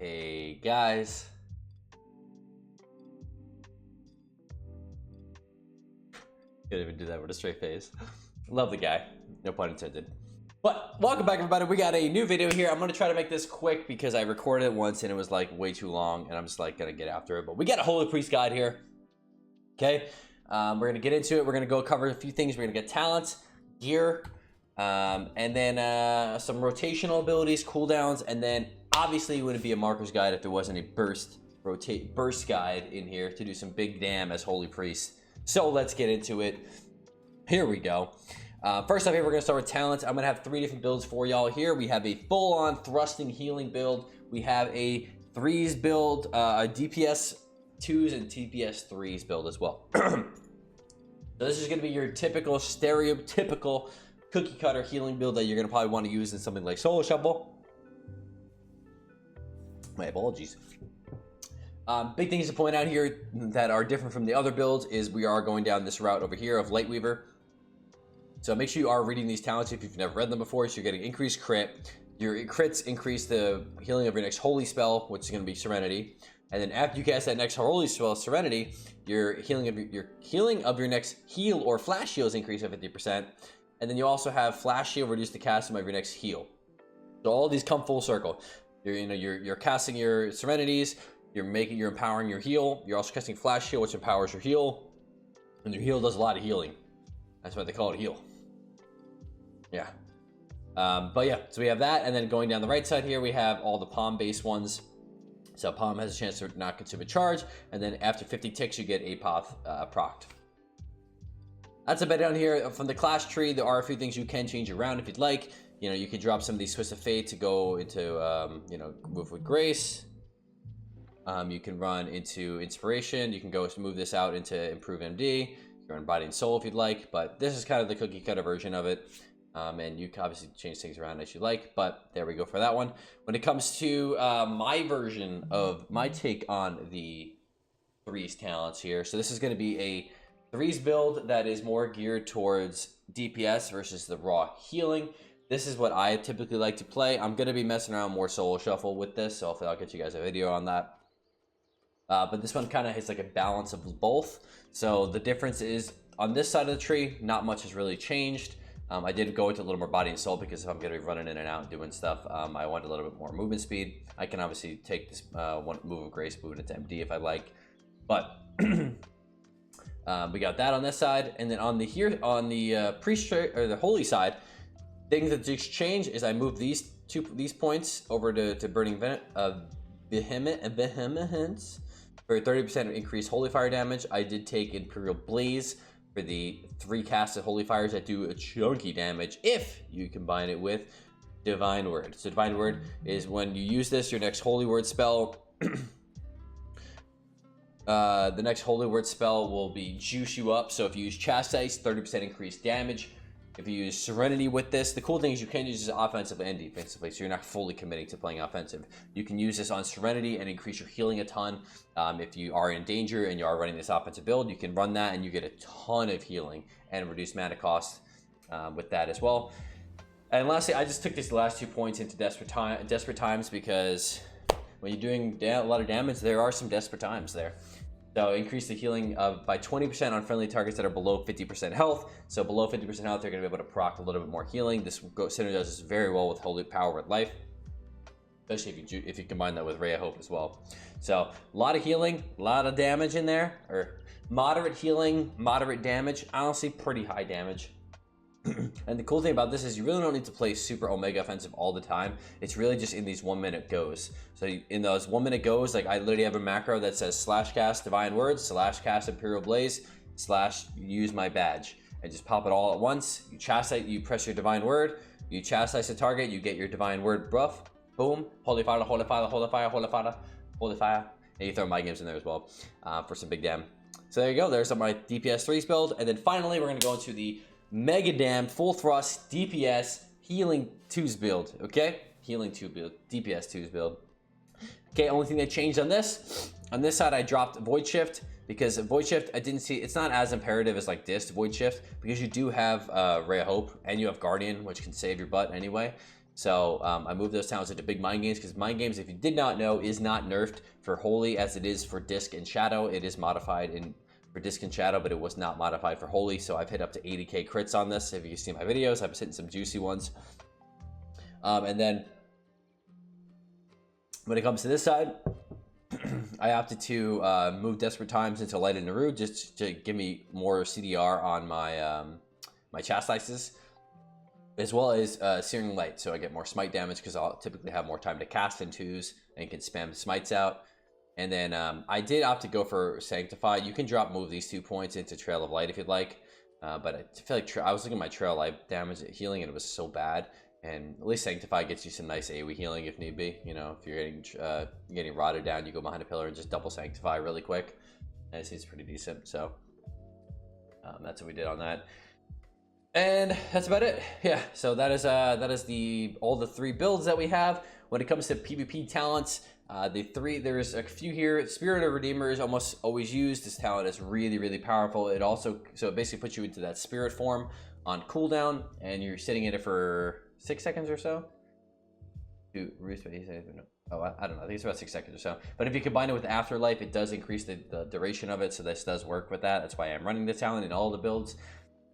Hey guys. Can't even do that with a straight face. Love the guy. No pun intended. But welcome back, everybody. We got a new video here. I'm gonna try to make this quick because I recorded it once and it was like way too long, and I'm just like gonna get after it. But we got a Holy Priest guide here. Okay, we're gonna get into it. We're gonna go cover a few things. We're gonna get talents, gear, and then some rotational abilities, cooldowns, and then obviously it wouldn't be a markers guide if there wasn't a burst guide in here to do some big damn as Holy Priest. So let's get into it. Here we go. First up here, we're gonna start with talents. I'm gonna have 3 different builds for y'all here. We have a full-on thrusting healing build. We have a 3s build, a DPS 2s and DPS 3s build as well. So this is gonna be your typical stereotypical cookie cutter healing build that you're gonna probably want to use in something like Solo Shuffle. My apologies. Big things to point out here that are different from the other builds is we are going down this route over here of Lightweaver. So make sure you are reading these talents if you've never read them before. So you're getting increased crit. Your crits increase the healing of your next holy spell, which is going to be Serenity. And then after you cast that next holy spell, Serenity, your healing of your next heal or flash heals increase by 50%. And then you also have flash heal reduce the casting of your next heal. So all these come full circle. You're casting your Serenities. You're empowering your heal. You're also casting flash heal, which empowers your heal, and your heal does a lot of healing. That's why they call it heal. Yeah. But yeah, so we have that, and then going down the right side here, we have all the palm based ones. So palm has a chance to not consume a charge, and then after 50 ticks, you get a path procced. That's a bit down here from the class tree. There are a few things you can change around if you'd like. You know, you could drop some of these Swiss of Fate to go into move with grace. You can run into inspiration. You can go move this out into improve MD. You can run body and soul if you'd like, but this is kind of the cookie cutter version of it. And you can obviously change things around as you like, but there we go for that one. When it comes to my version of my take on the 3s talents here, so this is going to be a 3s build that is more geared towards DPS versus the raw healing. This is what I typically like to play. I'm going to be messing around more Solo Shuffle with this, so hopefully I'll get you guys a video on that. But this one kind of has like a balance of both. So the difference is on this side of the tree, not much has really changed. I did go into a little more body and soul because if I'm going to be running in and out and doing stuff, I want a little bit more movement speed. I can obviously take this one move of grace, move it into MD if I like. But we got that on this side, and then on the priest or the holy side, things that just change is I move these points over to burning vehemence. For 30% increased holy fire damage. I did take Imperial Blaze for the 3 casted holy fires that do a chunky damage if you combine it with Divine Word. So Divine Word is when you use this, your next holy word spell. The next holy word spell will be juice you up. So if you use Chastise, 30% increased damage. If you use Serenity with this, the cool thing is you can use this offensive and defensively, so you're not fully committing to playing offensive. You can use this on Serenity and increase your healing a ton. If you are in danger and you are running this offensive build, you can run that and you get a ton of healing and reduce mana cost with that as well. And lastly, I just took these last 2 points into desperate times because when you're doing a lot of damage, there are some desperate times there. So increase the healing by 20% on friendly targets that are below 50% health. So below 50% health, they're going to be able to proc a little bit more healing. This synergizes very well with Holy Power with Life, especially if you combine that with Ray of Hope as well. So a lot of healing, a lot of damage in there, or moderate healing, moderate damage. Honestly, pretty high damage. And the cool thing about this is you really don't need to play super Omega offensive all the time. It's really just in these 1 minute goes. So in those 1 minute goes, like I literally have a macro that says slash cast Divine Words, slash cast Imperial Blaze, slash use my badge, and just pop it all at once. You chastise, you press your Divine Word, you chastise the target, you get your Divine Word buff, boom, holy fire, holy fire, holy fire, holy fire, holy fire, and you throw my games in there as well for some big damn. So there you go. There's my DPS 3s build, and then finally we're gonna go into the Mega Damn Full Thrust DPS Healing 2s build. Okay, Healing 2 build, DPS 2s build. Okay, only thing that changed on this side, I dropped Void Shift because Void Shift, I didn't see, it's not as imperative as like this Void Shift because you do have Ray of Hope and you have Guardian, which can save your butt anyway. So I moved those talents into big mind games, because mind games, if you did not know, is not nerfed for holy as it is for disc and shadow. It is modified for disc and shadow, but it was not modified for holy. So I've hit up to 80k crits on this. If you see my videos, I've been hitting some juicy ones. And then when it comes to this side, I opted to move Desperate Times into Light and Naru just to give me more CDR on my my Chastises, as well as Searing Light, so I get more smite damage because I'll typically have more time to cast in 2s and can spam smites out. And then I did opt to go for Sanctify. You can move these 2 points into Trail of Light if you'd like, but I feel like I was looking at my Trail of Light damage healing and it was so bad. And at least Sanctify gets you some nice AoE healing if need be. You know, if you're getting rotted down, you go behind a pillar and just double Sanctify really quick. And it seems pretty decent. So that's what we did on that. And that's about it. Yeah. So that is all the 3 builds that we have. When it comes to PvP talents, there's a few here. Spirit of Redeemer is almost always used. This talent is really, really powerful. It basically puts you into that spirit form on cooldown, and you're sitting in it for 6 seconds or so. I don't know. I think it's about 6 seconds or so. But if you combine it with Afterlife, it does increase the duration of it. So this does work with that. That's why I'm running the talent in all the builds.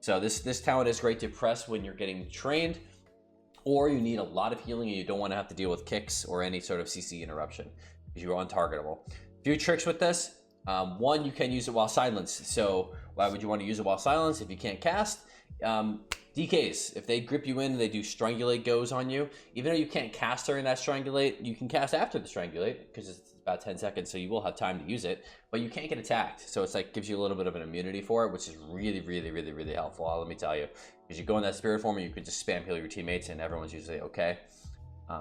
So this talent is great to press when you're getting trained, or you need a lot of healing and you don't want to have to deal with kicks or any sort of CC interruption because you're untargetable. A few tricks with this. One, you can use it while silenced. So why would you want to use it while silenced if you can't cast? DKs, if they grip you in, they do Strangulate goes on you. Even though you can't cast during that Strangulate, you can cast after the Strangulate because it's about 10 seconds, so you will have time to use it, but you can't get attacked. So it's like gives you a little bit of an immunity for it, which is really, really, really, really helpful. Let me tell you, because you go in that spirit form and you could just spam heal your teammates and everyone's usually okay.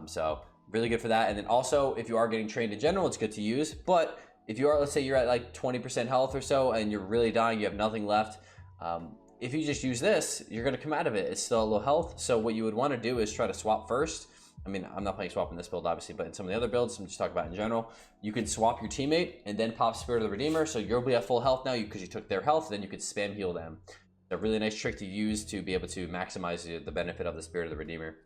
So really good for that. And then also, if you are getting trained in general, it's good to use. But if you are, let's say you're at like 20% health or so and you're really dying, you have nothing left. If you just use this, you're going to come out of it. It's still a low health. So what you would want to do is try to swap first. I mean, I'm not playing swap in this build, obviously, but in some of the other builds, I'm just talking about in general, you can swap your teammate and then pop Spirit of the Redeemer. So you'll be at full health now because you took their health. Then you could spam heal them. It's a really nice trick to use to be able to maximize the benefit of the Spirit of the Redeemer.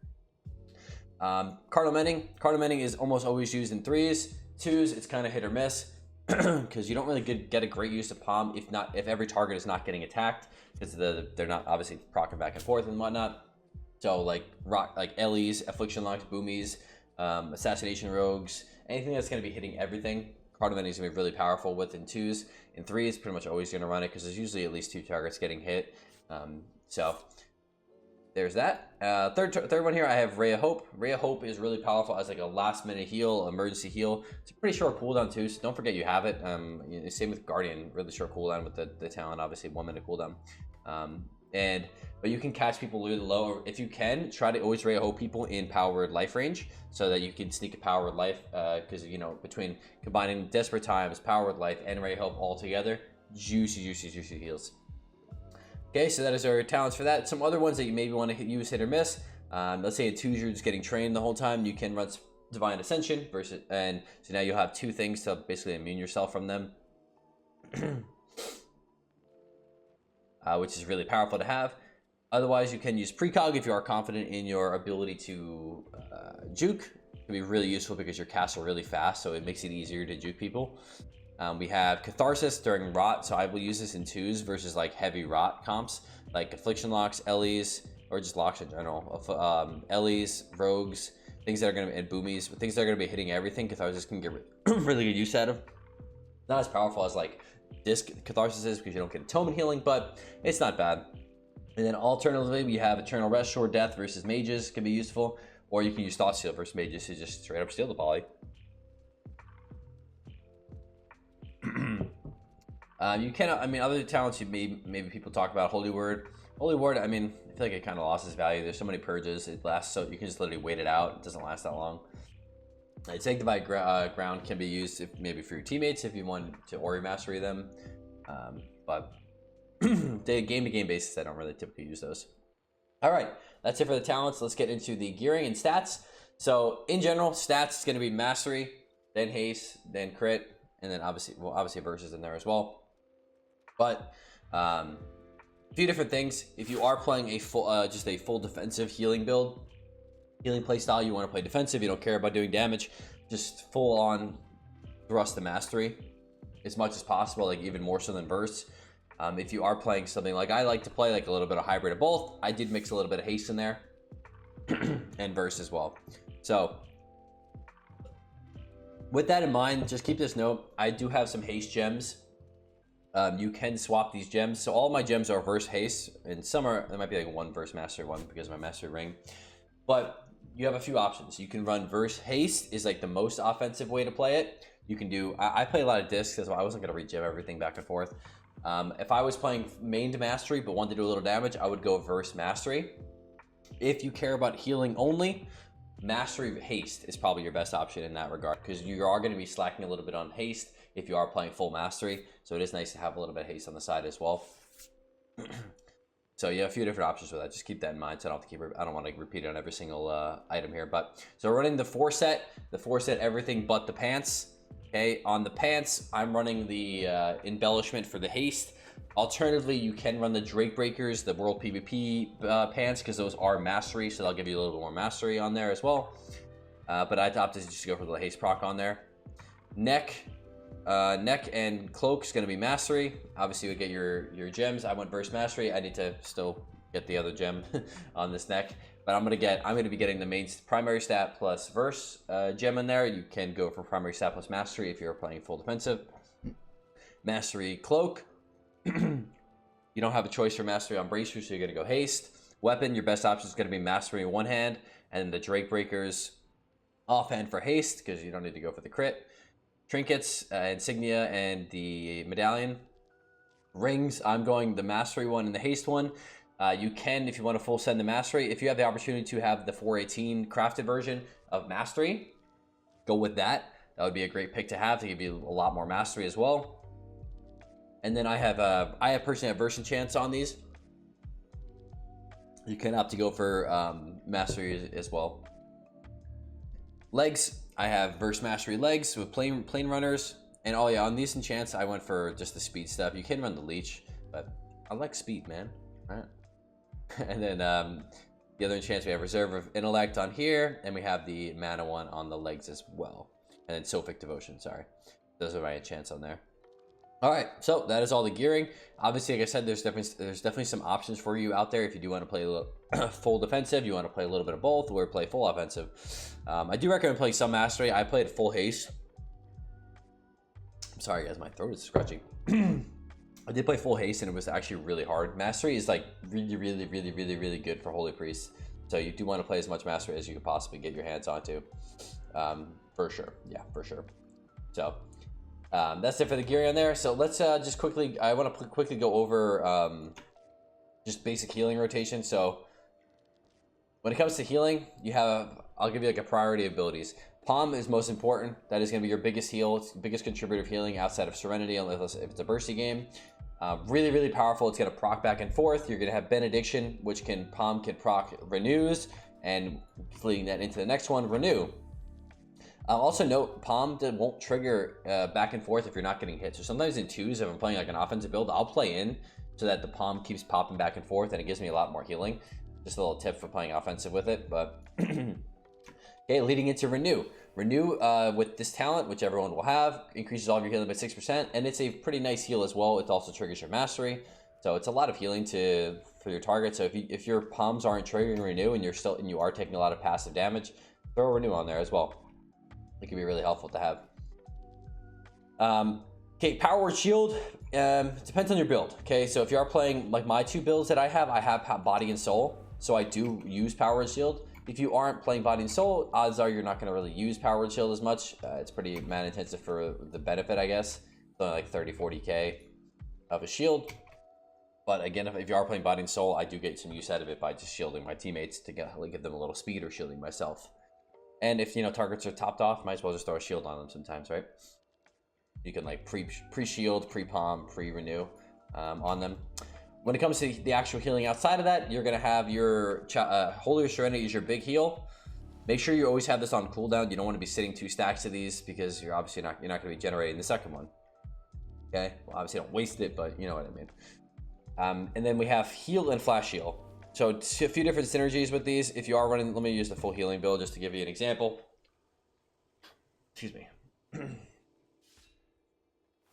Cardinal Mending. Cardinal Mending is almost always used in 3s. 2s, it's kind of hit or miss because you don't really get a great use of Palm if every target is not getting attacked, because they're not obviously procking back and forth and whatnot. So like Ellie's, Affliction Locks, Boomies, Assassination Rogues, anything that's going to be hitting everything, Cardinal Mending is going to be really powerful with in 2s. In 3s, pretty much always going to run it because there's usually at least 2 targets getting hit. So there's that. Third one here, I have Ray of Hope. Ray of Hope is really powerful as like a last minute heal, emergency heal. It's a pretty short cooldown too, so don't forget you have it. Same with Guardian, really short cooldown with the talent, obviously 1 minute cooldown. But you can catch people really low, or if you can, try to always Ray of Hope people in powered life range so that you can sneak a powered life, because you know, between combining Desperate Times, powered life, and Ray of Hope all together, juicy heals. Okay, so that is our talents for that. Some other ones that you maybe want to use hit or miss. Let's say in 2s you're just getting trained the whole time. You can run Divine Ascension and so now you'll have 2 things to basically immune yourself from them, which is really powerful to have. Otherwise, you can use Precog if you are confident in your ability to juke. It can be really useful because your casts are really fast, so it makes it easier to juke people. We have Catharsis during Rot, so I will use this in 2s versus like heavy Rot comps, like Affliction Locks, Ellie's, or just locks in general. Ellie's, Rogues, things that are going to be, and Boomies, but things that are going to be hitting everything. Catharsis can get really good use out of. Not as powerful as like Disc Catharsis is because you don't get Atonement Healing, but it's not bad. And then alternatively, we have Eternal Rest, Sure Death versus Mages can be useful, or you can use Thought Steal versus Mages to just straight up steal the poly. You cannot, I mean, other talents you maybe people talk about, Holy Word. Holy Word, I mean, I feel like it kind of lost its value. There's so many purges, it lasts, so you can just literally wait it out. It doesn't last that long. Sanctified Ground can be used maybe for your teammates if you want to Ori Mastery them, but game-to-game basis, I don't really typically use those. All right, that's it for the talents. Let's get into the gearing and stats. So in general, stats is going to be Mastery, then Haste, then Crit, and then obviously Versus in there as well. But a few different things. If you are playing a full, just a full defensive healing build, healing playstyle, you want to play defensive, you don't care about doing damage, just full on thrust to mastery as much as possible, like even more so than verse. If you are playing something like I like to play, like a little bit of hybrid of both, I did mix a little bit of haste in there and verse as well. So with that in mind, just keep this note. I do have some haste gems. You can swap these gems. So all my gems are verse haste, and some are, there might be like one verse mastery one because of my mastery ring. But you have a few options. You can run verse haste is like the most offensive way to play it. You can do, I play a lot of discs because I wasn't going to regem everything back and forth. If I was playing main to mastery but wanted to do a little damage, I would go verse mastery. If you care about healing only, mastery haste is probably your best option in that regard, because you are going to be slacking a little bit on haste if you are playing full mastery. So it is nice to have a little bit of haste on the side as well. So you have a few different options for that. Just keep that in mind. So I don't have to keep, I don't want to repeat it on every single item here. But so running the 4-set everything but the pants. Okay, on the pants, I'm running the embellishment for the haste. Alternatively, you can run the Drake Breakers, the World PvP pants, because those are mastery, so they'll give you a little bit more mastery on there as well. But I opted just to go for the haste proc on there. Neck and cloak is going to be mastery. Obviously, you would get your gems. I went verse mastery. I need to still get the other gem on this neck. But I'm gonna be getting the main primary stat plus verse gem in there. You can go for primary stat plus mastery if you're playing full defensive. Mastery cloak. You don't have a choice for mastery on bracers, so you're gonna go haste. Weapon, your best option is gonna be mastery one hand, and the Drake Breakers offhand for haste because you don't need to go for the crit. Trinkets, insignia, and the medallion. Rings, I'm going the mastery one and the haste one. You can, if you want to full send the mastery, if you have the opportunity to have the 418 crafted version of mastery, go with that. That would be a great pick to have to give you a lot more mastery as well. And then I have personally have verse enchants on these. You can opt to go for mastery as well. Legs, I have verse mastery legs with plain runners. And oh yeah, on these enchants, I went for just the speed stuff. You can run the leech, but I like speed, man. All right. And then the other enchants, we have reserve of intellect on here, and we have the mana one on the legs as well. And then Sophic Devotion, sorry. Those are my enchants on there. All right, so that is all the gearing. Obviously, like I said, there's definitely some options for you out there if you do want to play a little full defensive, you want to play a little bit of both, or play full offensive. I do recommend playing some mastery. I played full haste. I'm sorry, guys, my throat is scratching. I did play full haste, and it was actually really hard. Mastery is like really good for Holy Priest. So you do want to play as much mastery as you could possibly get your hands onto. For sure, yeah, for sure. So that's it for the gearing on there. So let's just quickly, I want to quickly go over just basic healing rotation. So when it comes to healing, you have, I'll give you like a priority of abilities. Palm is most important. That is going to be your biggest heal. It's the biggest contributor of healing outside of Serenity, unless if it's a bursty game. Really powerful. It's going to proc back and forth. You're going to have Benediction, which Palm can proc renews, and fleeing that into the next one, renew. Also note, Palm won't trigger back and forth if you're not getting hit. So sometimes in twos, if I'm playing like an offensive build, I'll play in so that the Palm keeps popping back and forth, and it gives me a lot more healing. Just a little tip for playing offensive with it, but... Okay, leading into Renew. Renew with this talent, which everyone will have, increases all of your healing by 6%, and it's a pretty nice heal as well. It also triggers your mastery, so it's a lot of healing for your target. So if your palms aren't triggering Renew and you are taking a lot of passive damage, throw a Renew on there as well. It can be really helpful to have. Okay, Power Word Shield depends on your build. Okay, so if you are playing like my two builds that I have Body and Soul, so I do use Power Word Shield. If you aren't playing Body and Soul, odds are you're not going to really use Power Word Shield as much. It's pretty mana intensive for the benefit, I guess. It's only like 30-40k of a shield. But again, if you are playing Body and Soul, I do get some use out of it by just shielding my teammates to give them a little speed, or shielding myself. And if targets are topped off, might as well just throw a shield on them sometimes, right? You can like pre-shield, pre-palm, pre-renew on them. When it comes to the actual healing outside of that, you're going to have your Holy Serenity is your big heal. Make sure you always have this on cooldown. You don't want to be sitting 2 stacks of these, because you're obviously not going to be generating the second one. Okay, well, obviously don't waste it, but you know what I mean. And then we have heal and flash heal. So a few different synergies with these. If you are running, let me use the full healing build just to give you an example. Excuse me.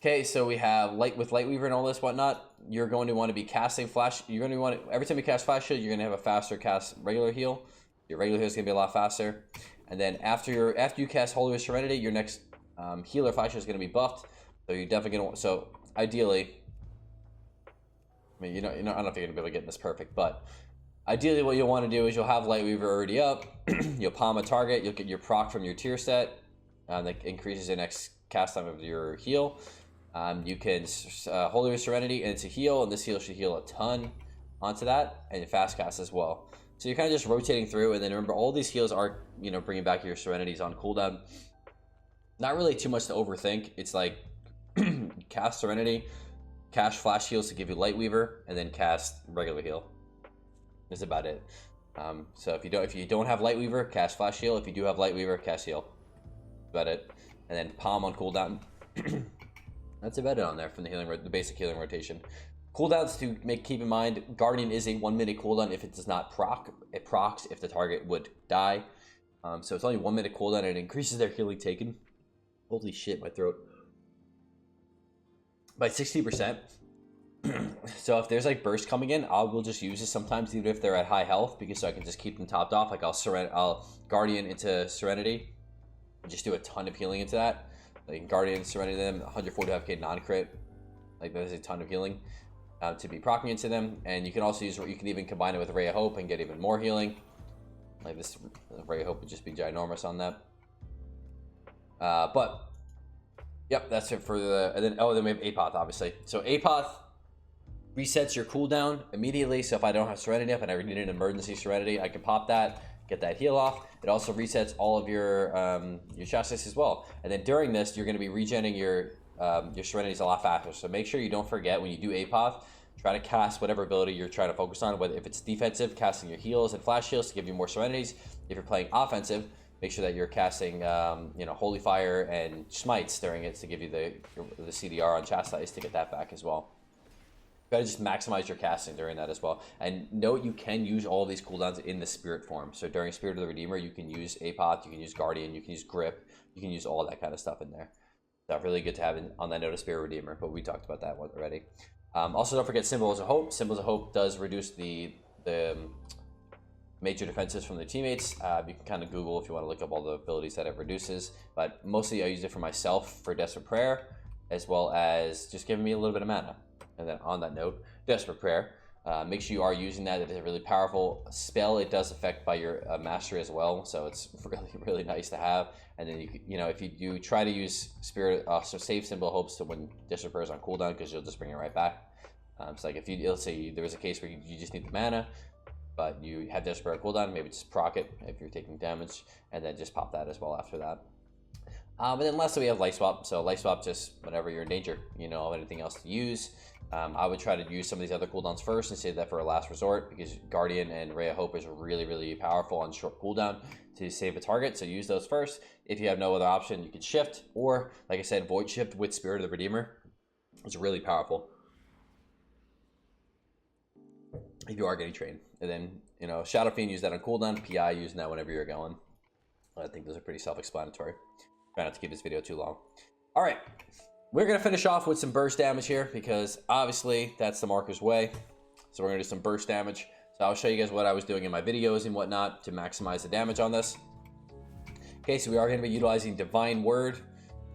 Okay, so we have Lightweaver and all this whatnot. You're going to want to be casting flash. You're going to want to, every time you cast flash shield, you're going to have a faster cast regular heal. Your regular heal is going to be a lot faster. And then after you cast Holy Whisper Serenity, your next healer flash shield is going to be buffed. So you're definitely going to. So ideally, I mean, I don't know if you're going to be able to get this perfect, but ideally, what you'll want to do is you'll have Lightweaver already up. You'll palm a target. You'll get your proc from your tier set. That increases the next cast time of your heal. You can Holy Whisper Serenity, and it's a heal, and this heal should heal a ton onto that, and fast cast as well. So you're kind of just rotating through, and then remember, all these heals are, bringing back your Serenities on cooldown. Not really too much to overthink. It's like cast Serenity, cast flash heals to give you Lightweaver, and then cast regular heal. That's about it. So if you don't have Lightweaver, cast flash heal. If you do have Lightweaver, cast heal. That's about it. And then palm on cooldown. That's about it on there from the basic healing rotation. Cooldowns to keep in mind, Guardian is a 1 minute cooldown if it does not proc. It procs if the target would die. So it's only 1 minute cooldown, and it increases their healing taken. Holy shit, my throat. By 60%. So if there's like burst coming in, I will just use this sometimes even if they're at high health, because so I can just keep them topped off. Like I'll Guardian into Serenity and just do a ton of healing into that. Like Guardian, Serenity them, 145k non-crit. Like that is a ton of healing to be proccing into them. And you can also you can even combine it with Ray of Hope and get even more healing. Like this Ray of Hope would just be ginormous on that. But yep, that's it for the, and then we have Apoth obviously. So Apoth resets your cooldown immediately. So if I don't have Serenity up and I need an emergency Serenity, I can pop that, get that heal off. It also resets all of your chastise as well. And then during this, you're going to be regenerating your Serenities a lot faster. So make sure you don't forget when you do Apoth, try to cast whatever ability you're trying to focus on. Whether if it's defensive, casting your heals and flash heals to give you more Serenities. If you're playing offensive, make sure that you're casting Holy Fire and Smites during it to give you the CDR on chastise to get that back as well. You gotta just maximize your casting during that as well. And note, you can use all of these cooldowns in the spirit form. So during Spirit of the Redeemer, you can use Apoth, you can use Guardian, you can use Grip, you can use all that kind of stuff in there. So really good to have on that note of Spirit Redeemer, but we talked about that one already. Also, don't forget Symbols of Hope. Symbols of Hope does reduce the major defenses from the teammates. You can kind of Google if you want to look up all the abilities that it reduces. But mostly I use it for myself for Desperate Prayer, as well as just giving me a little bit of mana. And then on that note, Desperate Prayer. Make sure you are using that. It is a really powerful spell. It does affect by your mastery as well, so it's really, really nice to have. And then if you do try to use Spirit, so save Symbol Hopes to when Desperate Prayer is on cooldown, because you'll just bring it right back. So like if let's say there was a case where you just need the mana, but you have Desperate Prayer cooldown, maybe just proc it if you're taking damage, and then just pop that as well after that. And then lastly, we have Life Swap. So Life Swap, just whenever you're in danger, of anything else to use. I would try to use some of these other cooldowns first and save that for a last resort, because Guardian and Ray of Hope is really, really powerful on short cooldown to save a target. So use those first. If you have no other option, you can shift, or like I said, Void Shift with Spirit of the Redeemer. It's really powerful if you are getting trained. And then Shadow Fiend, use that on cooldown. PI, using that whenever you're going. I think those are pretty self-explanatory. Try not to keep this video too long. All right. We're going to finish off with some burst damage here, because obviously that's the marker's way. So we're going to do some burst damage. So I'll show you guys what I was doing in my videos and whatnot to maximize the damage on this. Okay, so we are going to be utilizing Divine Word,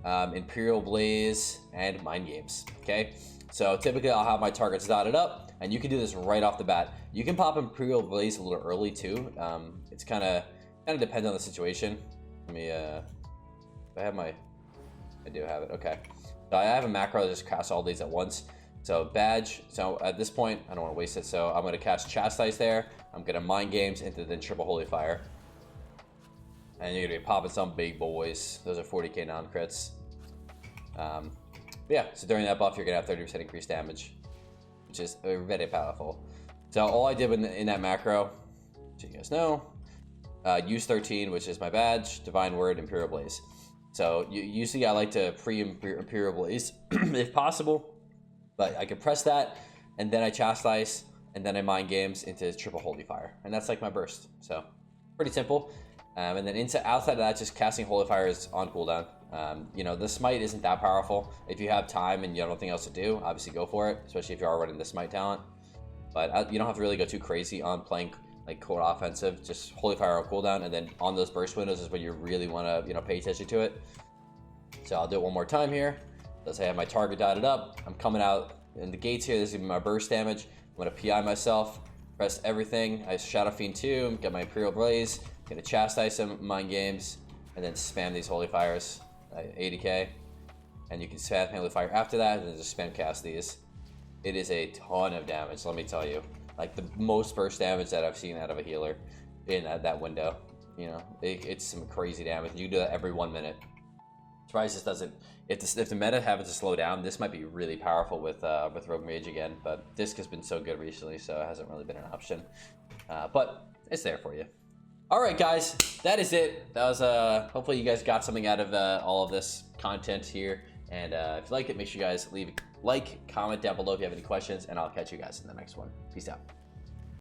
Imperial Blaze, and Mind Games. Okay, so typically I'll have my targets dotted up, and you can do this right off the bat. You can pop Imperial Blaze a little early too. It's kind of depends on the situation. Let me, I do have it, okay. So I have a macro that just casts all these at once. So badge, so at this point, I don't want to waste it, so I'm going to cast Chastise there. I'm going to Mind Games into then triple Holy Fire. And you're going to be popping some big boys. Those are 40k non-crits. Yeah, so during that buff, you're going to have 30% increased damage, which is very powerful. So all I did in that macro, so you guys know, use 13, which is my badge, Divine Word, Imperial Blaze. So usually I like to pre-Imperial Blaze if possible, but I can press that, and then I Chastise, and then I mine games into triple Holy Fire, and that's like my burst. So pretty simple. And then outside of that, just casting Holy Fire is on cooldown. You know, the smite isn't that powerful. If you have time and you have nothing else to do, obviously go for it, especially if you are running the smite talent. But you don't have to really go too crazy on playing like cold offensive. Just Holy Fire on cooldown, and then on those burst windows is when you really want to, you know, pay attention to it. So I'll do it one more time here. Let's say I have my target dotted up. I'm coming out in the gates here. This is gonna be my burst damage. I'm gonna PI myself, press everything. I Shadow Fiend 2, get my Imperial Blaze, gonna chastise some mind games, and then spam these Holy Fires, 80k. And you can spam Holy Fire after that, and then just spam cast these. It is a ton of damage, let me tell you. Like the most burst damage that I've seen out of a healer in that window. You know, it's some crazy damage. You can do that every 1 minute. Surprised this doesn't. If the meta happens to slow down, this might be really powerful with Rogue Mage again. But Disc has been so good recently, so it hasn't really been an option. But it's there for you. All right, guys, that is it. That was hopefully you guys got something out of all of this content here. And if you liked it, make sure you guys leave a like, comment down below if you have any questions, and I'll catch you guys in the next one. Peace out.